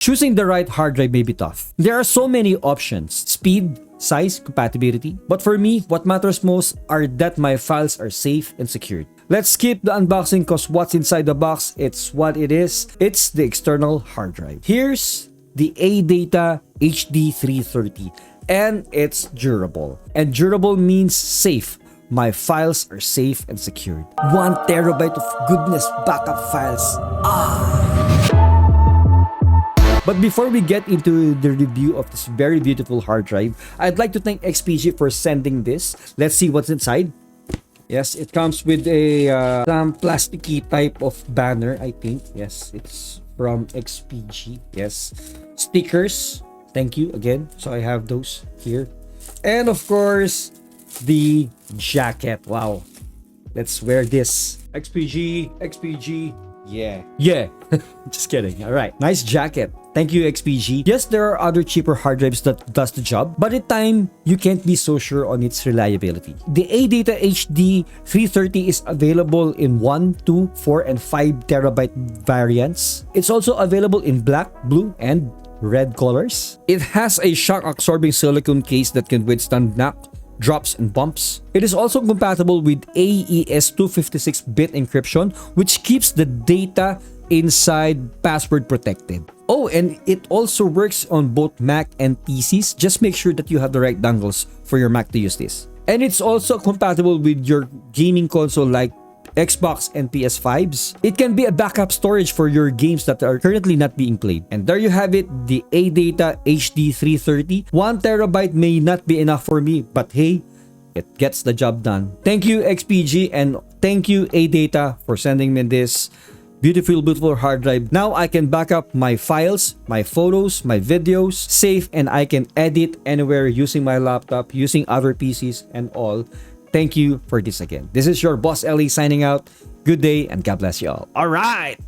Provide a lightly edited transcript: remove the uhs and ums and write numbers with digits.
Choosing the right hard drive may be tough. There are so many options: speed, size, compatibility. But for me, what matters most are that my files are safe and secured. Let's skip the unboxing cause what's inside the box, it's what it is. It's the external hard drive. Here's the ADATA HD330 and it's durable. And durable means safe. My files are safe and secured. 1 terabyte of goodness backup files. But before we get into the review of this very beautiful hard drive, I'd like to thank XPG for sending this. Let's see what's inside. Yes, it comes with a some plasticky type of banner, I think. Yes, it's from XPG. Yes, stickers. Thank you again. So I have those here. And of course, the jacket. Wow. Let's wear this. XPG. Yeah. Just kidding. All right. Nice jacket. Thank you, XPG. Yes, there are other cheaper hard drives that does the job, but at time, you can't be so sure on its reliability. The ADATA HD330 is available in 1, 2, 4, and 5 terabyte variants. It's also available in black, blue, and red colors. It has a shock-absorbing silicone case that can withstand knock, drops, and bumps. It is also compatible with AES 256-bit encryption, which keeps the data inside password protected. Oh, and it also works on both Mac and PCs. Just make sure that you have the right dongles for your Mac to use this. And it's also compatible with your gaming console like Xbox and PS5s. It can be a backup storage for your games that are currently not being played. And there you have it, the ADATA HD330. 1 terabyte may not be enough for me, but hey, it gets the job done. Thank you, XPG, and thank you, ADATA, for sending me this beautiful hard drive. Now I can back up my files, my photos, my videos safe, and I can edit anywhere using my laptop, using other PCs and all. Thank you for this again. This is your boss Ellie signing out. Good day and God bless you all. All right.